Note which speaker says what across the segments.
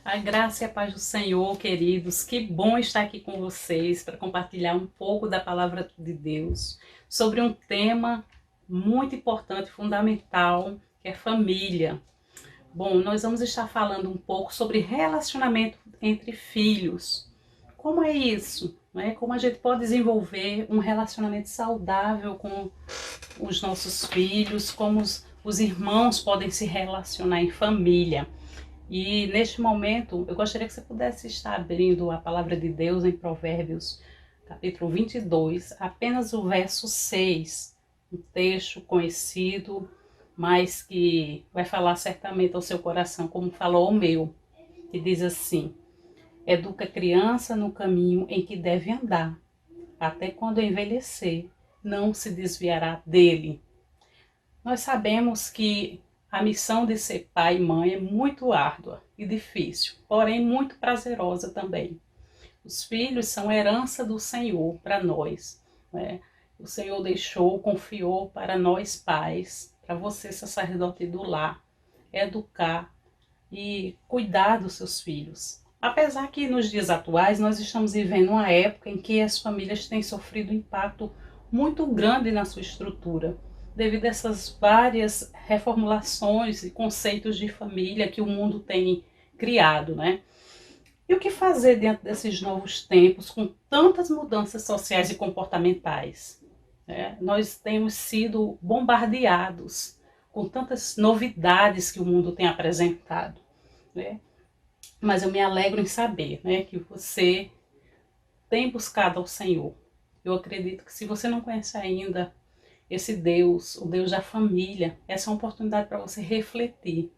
Speaker 1: A graça e a paz do Senhor, queridos. Que bom estar aqui com vocês para compartilhar um pouco da palavra de Deus sobre um tema muito importante, fundamental, que é família. Bom, nós vamos estar falando um pouco sobre relacionamento entre filhos. Como é isso? Né? Como a gente pode desenvolver um relacionamento saudável com os nossos filhos, como os irmãos podem se relacionar em família. E neste momento, eu gostaria que você pudesse estar abrindo a palavra de Deus em Provérbios, capítulo 22, apenas o verso 6, um texto conhecido, mas que vai falar certamente ao seu coração, como falou ao meu, que diz assim: educa a criança no caminho em que deve andar, até quando envelhecer, não se desviará dele. Nós sabemos que a missão de ser pai e mãe é muito árdua e difícil, porém muito prazerosa também. Os filhos são herança do Senhor para nós, né? O Senhor deixou, confiou para nós pais, para você sacerdote do lar, educar e cuidar dos seus filhos. Apesar que nos dias atuais nós estamos vivendo uma época em que as famílias têm sofrido um impacto muito grande na sua estrutura, devido a essas várias reformulações e conceitos de família que o mundo tem criado, né? E o que fazer diante desses novos tempos, com tantas mudanças sociais e comportamentais? Nós temos sido bombardeados com tantas novidades que o mundo tem apresentado, né? Mas eu me alegro em saber, né, que você tem buscado ao Senhor. Eu acredito que se você não conhece ainda esse Deus, o Deus da família, essa é uma oportunidade para você refletir.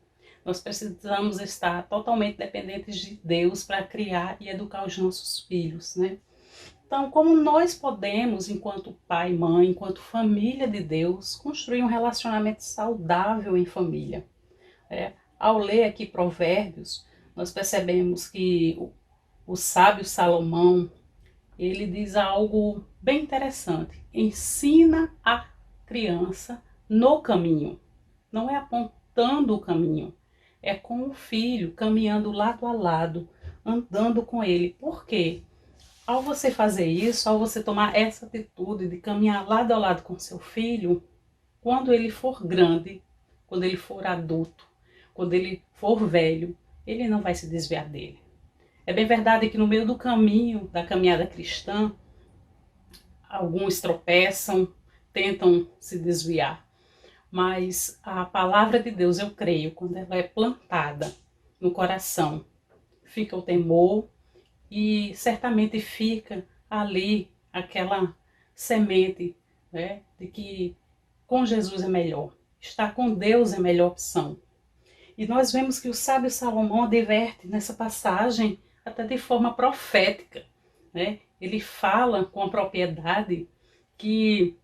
Speaker 1: Nós precisamos estar totalmente dependentes de Deus para criar e educar os nossos filhos, né? Então, como nós podemos, enquanto pai, mãe, enquanto família de Deus, construir um relacionamento saudável em família? Ao ler aqui Provérbios, nós percebemos que o sábio Salomão, ele diz algo bem interessante: ensina a criança no caminho, não é apontando o caminho, é com o filho, caminhando lado a lado, andando com ele. Por quê? Ao você fazer isso, ao você tomar essa atitude de caminhar lado a lado com seu filho, quando ele for grande, quando ele for adulto, quando ele for velho, ele não vai se desviar dele. É bem verdade que no meio do caminho, da caminhada cristã, alguns tropeçam, tentam se desviar. Mas a palavra de Deus, eu creio, quando ela é plantada no coração, fica o temor e certamente fica ali aquela semente, né, de que com Jesus é melhor, estar com Deus é a melhor opção. E nós vemos que o sábio Salomão adverte nessa passagem até de forma profética, né? Ele fala com a propriedade que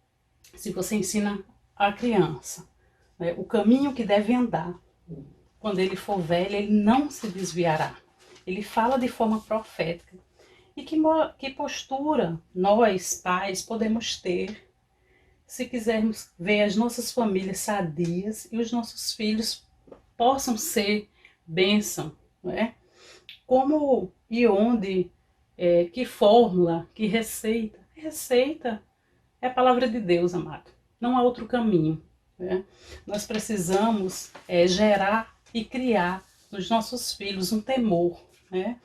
Speaker 1: se você ensina a criança, né, o caminho que deve andar, quando ele for velho, ele não se desviará. Ele fala de forma profética. E que postura nós, pais, podemos ter se quisermos ver as nossas famílias sadias e os nossos filhos possam ser bênção, não é? Como e onde, que fórmula, que receita? Receita é a palavra de Deus, amado. Não há outro caminho, né? Nós precisamos gerar e criar nos nossos filhos um temor, né?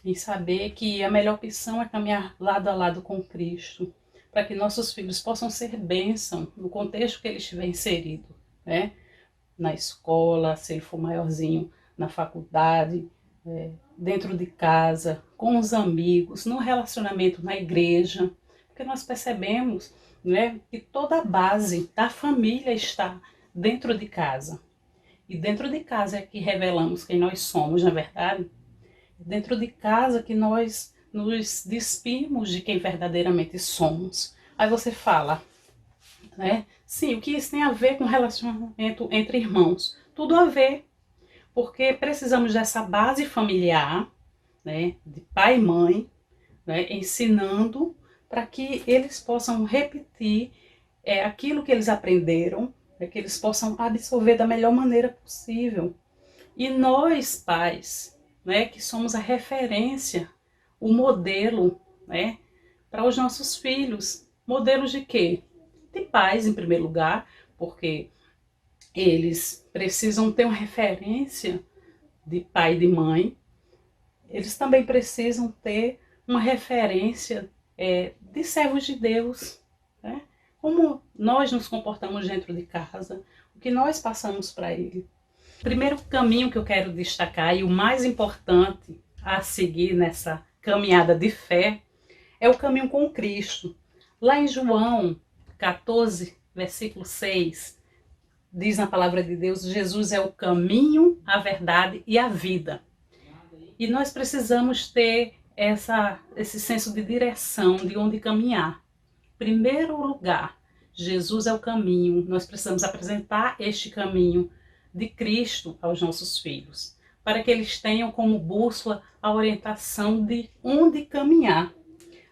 Speaker 1: Em saber que a melhor opção é caminhar lado a lado com Cristo, para que nossos filhos possam ser bênção no contexto que ele estiver inserido, né? Na escola, se ele for maiorzinho, na faculdade, dentro de casa, com os amigos, no relacionamento na igreja, porque nós percebemos, né, que toda a base da família está dentro de casa. E dentro de casa é que revelamos quem nós somos, na verdade. Dentro de casa que nós nos despimos de quem verdadeiramente somos. Aí você fala, né? Sim, o que isso tem a ver com relacionamento entre irmãos? Tudo a ver, porque precisamos dessa base familiar, né, de pai e mãe, né, ensinando para que eles possam repetir aquilo que eles aprenderam, que eles possam absorver da melhor maneira possível. E nós, pais, né, que somos a referência, o modelo, né, para os nossos filhos. Modelos de quê? De pais, em primeiro lugar, porque eles precisam ter uma referência de pai e de mãe. Eles também precisam ter uma referência de servos de Deus, né? Como nós nos comportamos dentro de casa, o que nós passamos para ele. O primeiro caminho que eu quero destacar, e o mais importante a seguir nessa caminhada de fé, é o caminho com Cristo. Lá em João 14, versículo 6, diz na palavra de Deus: Jesus é o caminho, a verdade e a vida. E nós precisamos ter esse senso de direção, de onde caminhar. Em primeiro lugar, Jesus é o caminho. Nós precisamos apresentar este caminho de Cristo aos nossos filhos, para que eles tenham como bússola a orientação de onde caminhar.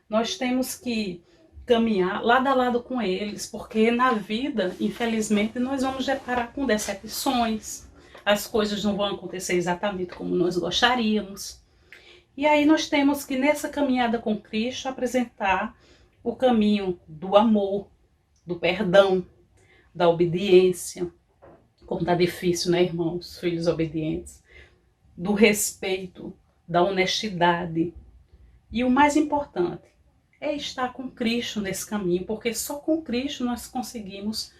Speaker 1: Nós temos que caminhar lado a lado com eles, porque na vida, infelizmente, nós vamos deparar com decepções. As coisas não vão acontecer exatamente como nós gostaríamos. E aí nós temos que, nessa caminhada com Cristo, apresentar o caminho do amor, do perdão, da obediência. Como está difícil, né, irmãos? Filhos obedientes. Do respeito, da honestidade. E o mais importante é estar com Cristo nesse caminho, porque só com Cristo nós conseguimos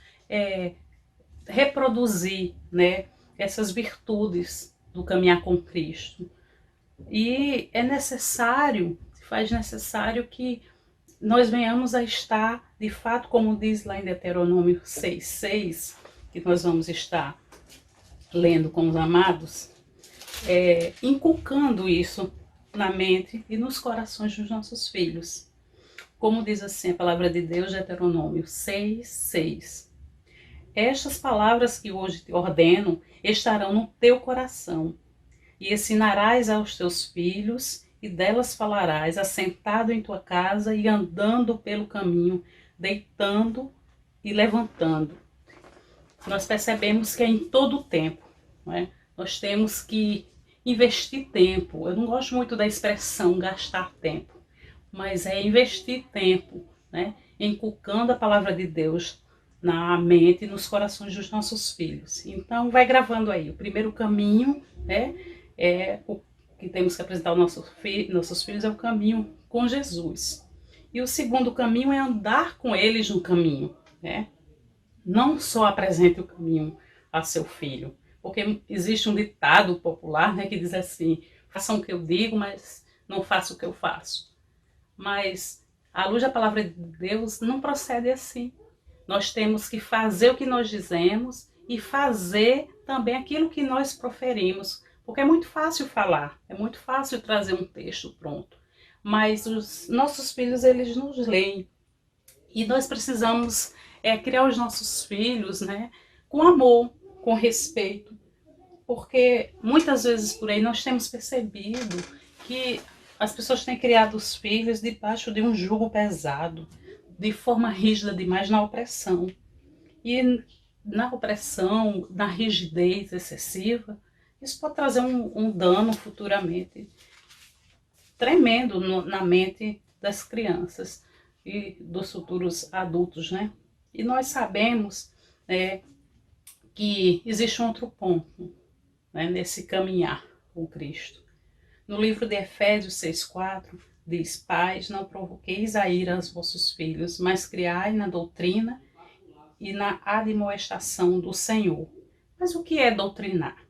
Speaker 1: reproduzir, né, essas virtudes do caminhar com Cristo. E é necessário, se faz necessário que nós venhamos a estar, de fato, como diz lá em Deuteronômio 6,6, que nós vamos estar lendo com os amados, inculcando isso na mente e nos corações dos nossos filhos. Como diz assim a palavra de Deus, Deuteronômio 6,6. Estas palavras que hoje te ordeno estarão no teu coração, e ensinarás aos teus filhos, e delas falarás, assentado em tua casa e andando pelo caminho, deitando e levantando. Nós percebemos que é em todo o tempo, né? Nós temos que investir tempo. Eu não gosto muito da expressão gastar tempo, mas é investir tempo, né, inculcando a palavra de Deus na mente e nos corações dos nossos filhos. Então vai gravando aí. O primeiro caminho, né, o que temos que apresentar aos nossos filhos é o caminho com Jesus. E o segundo caminho é andar com eles no caminho, né? Não só apresente o caminho a seu filho, porque existe um ditado popular, né, que diz assim: façam o que eu digo, mas não façam o que eu faço. Mas, à luz da palavra de Deus, não procede assim. Nós temos que fazer o que nós dizemos e fazer também aquilo que nós proferimos. Porque é muito fácil falar, é muito fácil trazer um texto pronto. Mas os nossos filhos, eles nos leem. E nós precisamos criar os nossos filhos, né, com amor, com respeito. Porque muitas vezes por aí nós temos percebido que as pessoas têm criado os filhos debaixo de um jugo pesado, de forma rígida demais, na opressão. E na opressão, na rigidez excessiva, isso pode trazer um dano futuramente tremendo na mente das crianças e dos futuros adultos, né? E nós sabemos que existe um outro ponto, né, nesse caminhar com Cristo. No livro de Efésios 6,4 diz: Pais, não provoqueis a ira aos vossos filhos, mas criai na doutrina e na admoestação do Senhor. Mas o que é doutrinar?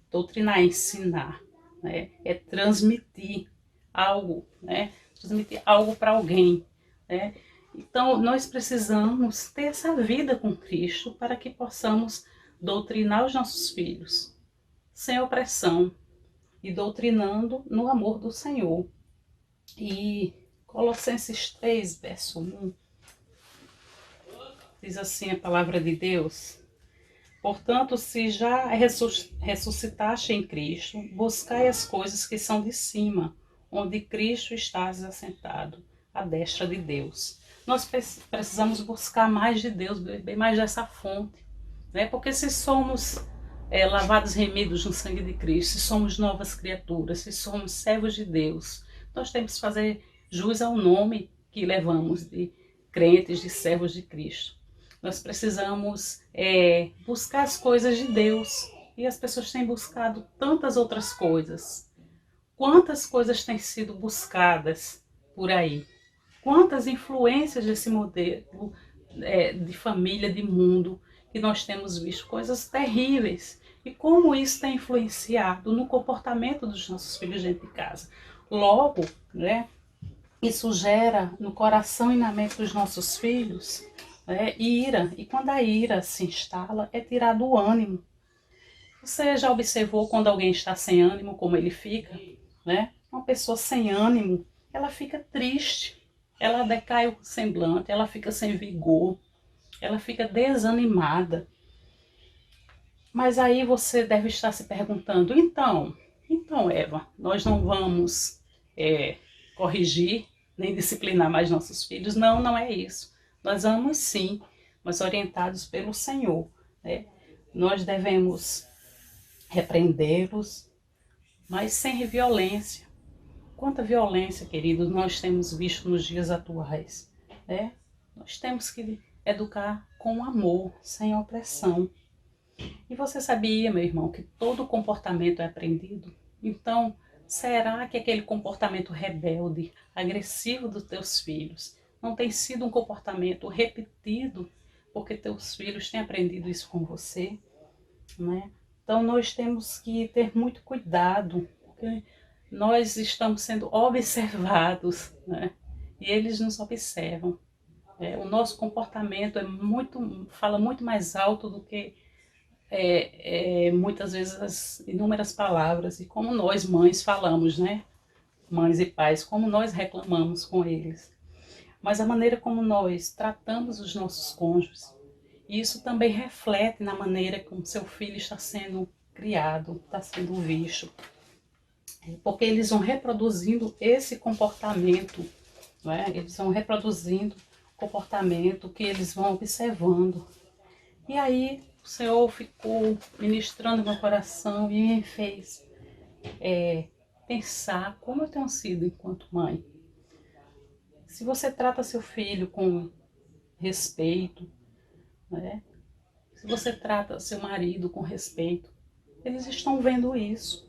Speaker 1: Doutrinar é ensinar, né? É transmitir algo, né? Transmitir algo para alguém, né? Então nós precisamos ter essa vida com Cristo para que possamos doutrinar os nossos filhos sem opressão e doutrinando no amor do Senhor. E Colossenses 3, verso 1, diz assim a palavra de Deus: Portanto, se já ressuscitaste em Cristo, buscai as coisas que são de cima, onde Cristo está assentado, à destra de Deus. Nós precisamos buscar mais de Deus, beber mais dessa fonte, né? Porque se somos lavados remidos no sangue de Cristo, se somos novas criaturas, se somos servos de Deus, nós temos que fazer jus ao nome que levamos de crentes, de servos de Cristo. Nós precisamos buscar as coisas de Deus, e as pessoas têm buscado tantas outras coisas. Quantas coisas têm sido buscadas por aí? Quantas influências desse modelo de família, de mundo, que nós temos visto, coisas terríveis. E como isso tem influenciado no comportamento dos nossos filhos dentro de casa. Logo, né, isso gera no coração e na mente dos nossos filhos ira. E quando a ira se instala, é tirado o ânimo. Você já observou quando alguém está sem ânimo, como ele fica? Né? Uma pessoa sem ânimo, ela fica triste, ela decai o semblante, ela fica sem vigor, ela fica desanimada. Mas aí você deve estar se perguntando, então Eva, nós não vamos corrigir, nem disciplinar mais nossos filhos? Não, não é isso. Nós vamos sim, mas orientados pelo Senhor. Né? Nós devemos repreendê-los, mas sem violência. Quanta violência, queridos, nós temos visto nos dias atuais. Né? Nós temos que educar com amor, sem opressão. E você sabia, meu irmão, que todo comportamento é aprendido? Então, será que aquele comportamento rebelde, agressivo dos teus filhos, não tem sido um comportamento repetido porque teus filhos têm aprendido isso com você? Né? Então, nós temos que ter muito cuidado, porque nós estamos sendo observados, né? E eles nos observam. O nosso comportamento fala muito mais alto do que muitas vezes as inúmeras palavras, e como nós mães falamos, né? Mães e pais, como nós reclamamos com eles. Mas a maneira como nós tratamos os nossos cônjuges, isso também reflete na maneira como seu filho está sendo criado, está sendo visto. Porque eles vão reproduzindo esse comportamento, né? Eles vão reproduzindo o comportamento que eles vão observando. E aí o Senhor ficou ministrando meu coração e me fez pensar como eu tenho sido enquanto mãe. Se você trata seu filho com respeito, né? Se você trata seu marido com respeito, eles estão vendo isso.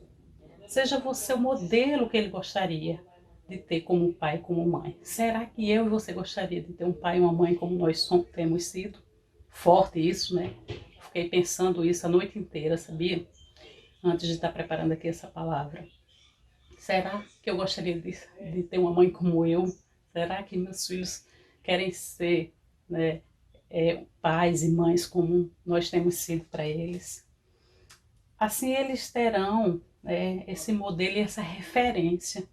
Speaker 1: Seja você o modelo que ele gostaria de ter como pai, como mãe. Será que eu e você gostaria de ter um pai e uma mãe como nós temos sido? Forte isso, né? Fiquei pensando isso a noite inteira, sabia? Antes de estar preparando aqui essa palavra. Será que eu gostaria de ter uma mãe como eu? Será que meus filhos querem ser, né, pais e mães como nós temos sido para eles? Assim eles terão esse modelo e essa referência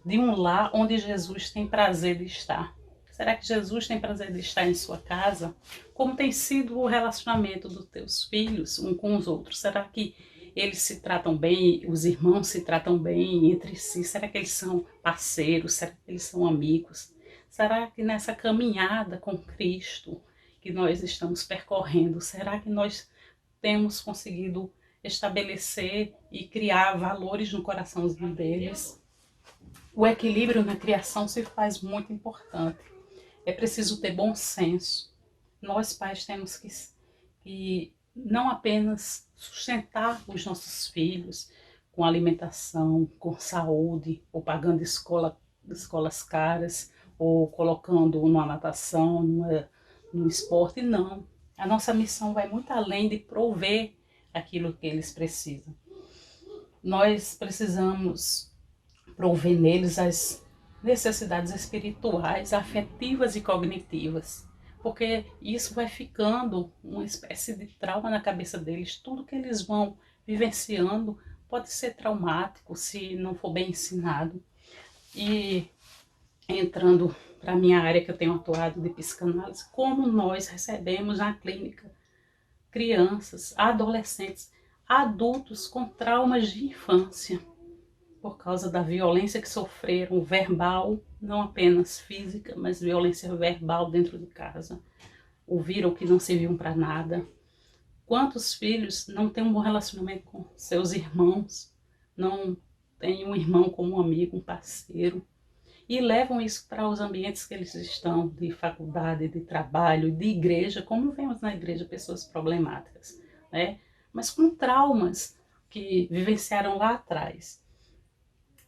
Speaker 1: de um lar onde Jesus tem prazer de estar. Será que Jesus tem prazer de estar em sua casa? Como tem sido o relacionamento dos teus filhos um com os outros? Será que eles se tratam bem, os irmãos se tratam bem entre si? Será que eles são parceiros? Será que eles são amigos? Será que nessa caminhada com Cristo que nós estamos percorrendo, será que nós temos conseguido estabelecer e criar valores no coração deles? O equilíbrio na criação se faz muito importante. É preciso ter bom senso. Nós pais temos que não apenas sustentar os nossos filhos com alimentação, com saúde, ou pagando escolas caras, ou colocando numa natação, no esporte, não. A nossa missão vai muito além de prover aquilo que eles precisam. Nós precisamos prover neles as necessidades espirituais, afetivas e cognitivas, porque isso vai ficando uma espécie de trauma na cabeça deles. Tudo que eles vão vivenciando pode ser traumático se não for bem ensinado. E entrando para a minha área que eu tenho atuado de psicanálise, como nós recebemos na clínica crianças, adolescentes, adultos com traumas de infância, por causa da violência que sofreram, verbal, não apenas física, mas violência verbal dentro de casa. Ouviram que não serviam para nada. Quantos filhos não têm um bom relacionamento com seus irmãos, não têm um irmão como um amigo, um parceiro, e levam isso para os ambientes que eles estão, de faculdade, de trabalho, de igreja, como vemos na igreja pessoas problemáticas, né? Mas com traumas que vivenciaram lá atrás.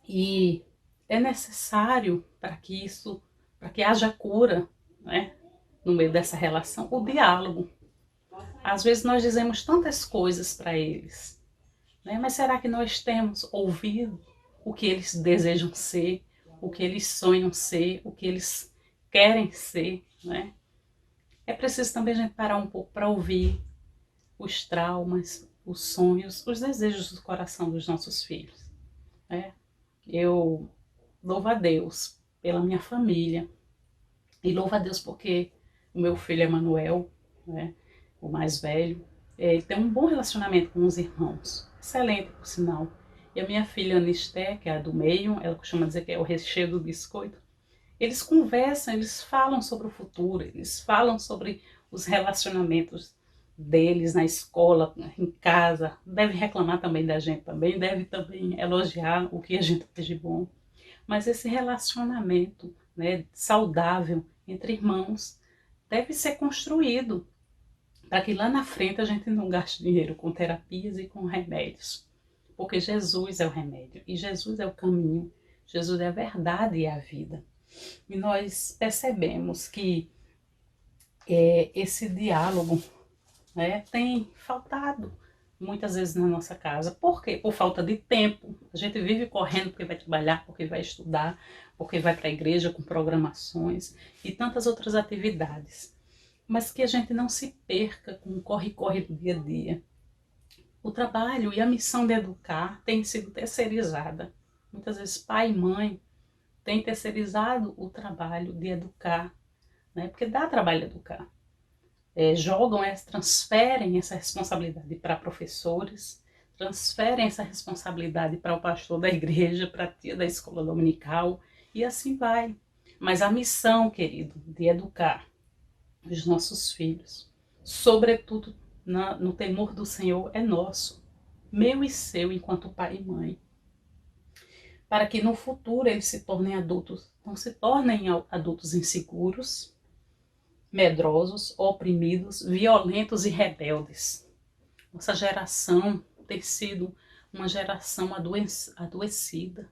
Speaker 1: E é necessário para que haja cura, né, no meio dessa relação, o diálogo. Às vezes nós dizemos tantas coisas para eles, né, mas será que nós temos ouvido o que eles desejam ser, o que eles sonham ser, o que eles querem ser, né? É preciso também a gente parar um pouco para ouvir os traumas, os sonhos, os desejos do coração dos nossos filhos, né? Eu louvo a Deus pela minha família e louvo a Deus porque o meu filho Emanuel, né, o mais velho, ele tem um bom relacionamento com os irmãos, excelente por sinal. E a minha filha Anisté, que é a do meio, ela costuma dizer que é o recheio do biscoito, eles conversam, eles falam sobre o futuro, eles falam sobre os relacionamentos deles na escola, em casa, deve reclamar também da gente também, deve também elogiar o que a gente fez de bom. Mas esse relacionamento, né, saudável entre irmãos deve ser construído para que lá na frente a gente não gaste dinheiro com terapias e com remédios. Porque Jesus é o remédio e Jesus é o caminho, Jesus é a verdade e a vida. E nós percebemos que esse diálogo, né, tem faltado muitas vezes na nossa casa. Por quê? Por falta de tempo. A gente vive correndo porque vai trabalhar, porque vai estudar, porque vai para a igreja com programações e tantas outras atividades. Mas que a gente não se perca com o corre-corre do dia a dia. O trabalho e a missão de educar tem sido terceirizada. Muitas vezes pai e mãe têm terceirizado o trabalho de educar, né? Porque dá trabalho educar. Transferem essa responsabilidade para professores, transferem essa responsabilidade para o pastor da igreja, para a tia da escola dominical, e assim vai. Mas a missão, querido, de educar os nossos filhos, sobretudo no temor do Senhor, é nosso, meu e seu, enquanto pai e mãe. Para que no futuro eles se tornem adultos, não se tornem adultos inseguros, medrosos, oprimidos, violentos e rebeldes. Nossa geração tem sido uma geração adoecida.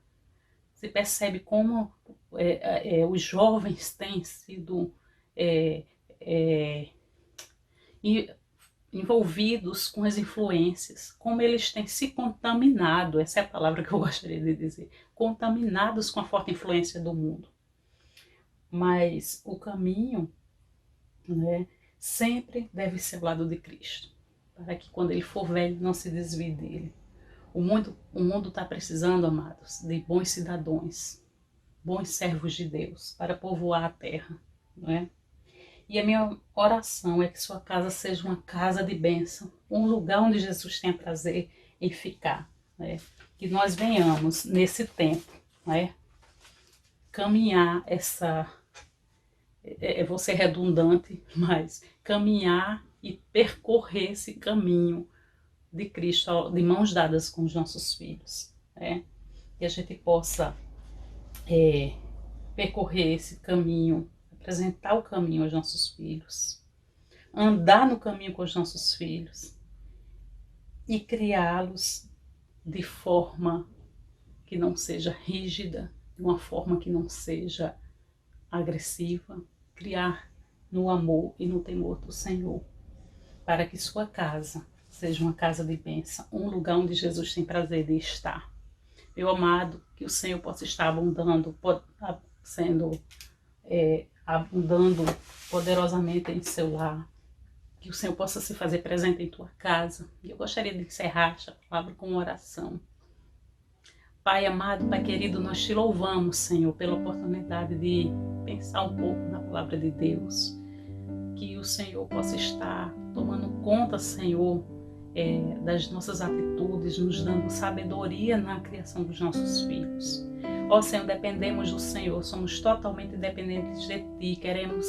Speaker 1: Se percebe como os jovens têm sido envolvidos com as influências, como eles têm se contaminado, essa é a palavra que eu gostaria de dizer, contaminados com a forte influência do mundo. Mas o caminho, né, sempre deve ser o lado de Cristo, para que quando ele for velho não se desvie dele. O mundo está precisando, amados, de bons cidadãos, bons servos de Deus, para povoar a terra, não é? E a minha oração é que sua casa seja uma casa de bênção, um lugar onde Jesus tem prazer em ficar, né? Que nós venhamos nesse tempo, né, caminhar vou ser redundante, mas caminhar e percorrer esse caminho de Cristo de mãos dadas com os nossos filhos, né? Que a gente possa percorrer esse caminho, apresentar o caminho aos nossos filhos, andar no caminho com os nossos filhos e criá-los de forma que não seja rígida, de uma forma que não seja agressiva, criar no amor e no temor do Senhor, para que sua casa seja uma casa de bênção, um lugar onde Jesus tem prazer de estar. Meu amado, que o Senhor possa estar abundando poderosamente em seu lar, que o Senhor possa se fazer presente em tua casa. E eu gostaria de encerrar esta palavra com uma oração. Pai amado, Pai querido, nós te louvamos, Senhor, pela oportunidade de pensar um pouco na palavra de Deus. Que o Senhor possa estar tomando conta, Senhor, das nossas atitudes, nos dando sabedoria na criação dos nossos filhos. Ó Senhor, dependemos do Senhor, somos totalmente dependentes de Ti, queremos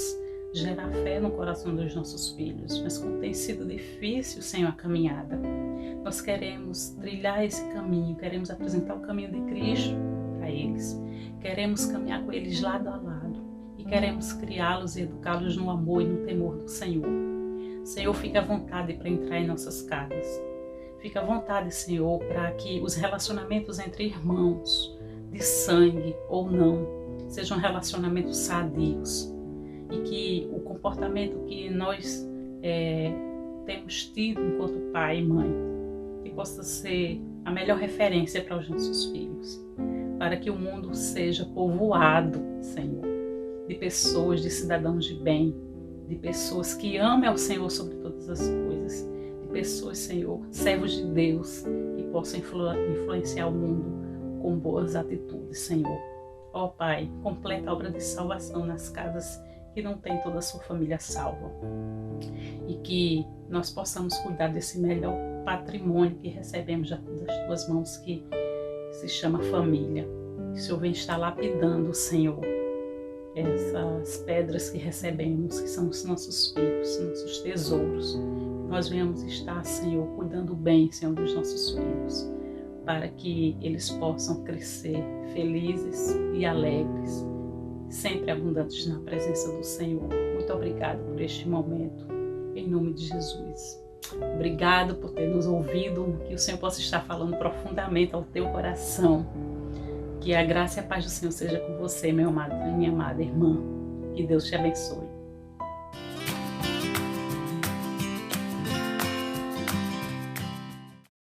Speaker 1: gerar fé no coração dos nossos filhos, mas como tem sido difícil, Senhor, a caminhada, nós queremos trilhar esse caminho, queremos apresentar o caminho de Cristo para eles, queremos caminhar com eles lado a lado e queremos criá-los e educá-los no amor e no temor do Senhor. Senhor, fica à vontade para entrar em nossas casas. Fica à vontade, Senhor, para que os relacionamentos entre irmãos, de sangue ou não, sejam relacionamentos sadios. E que o comportamento que nós temos tido enquanto pai e mãe, que possa ser a melhor referência para os nossos filhos. Para que o mundo seja povoado, Senhor, de pessoas, de cidadãos de bem, de pessoas que amem ao Senhor sobre todas as coisas, de pessoas, Senhor, servos de Deus, que possam influenciar o mundo com boas atitudes, Senhor. Ó Pai, completa a obra de salvação nas casas que não tem toda a sua família salva. E que nós possamos cuidar desse melhor patrimônio que recebemos das tuas mãos, que se chama família. Que o Senhor vem estar lapidando, Senhor, essas pedras que recebemos, que são os nossos filhos, nossos tesouros. Nós venhamos estar, Senhor, cuidando bem, Senhor, dos nossos filhos, para que eles possam crescer felizes e alegres, sempre abundantes na presença do Senhor. Muito obrigado por este momento, em nome de Jesus. Obrigado por ter nos ouvido, que o Senhor possa estar falando profundamente ao teu coração. Que a graça e a paz do Senhor seja com você, meu amado e minha amada irmã. Que Deus te abençoe.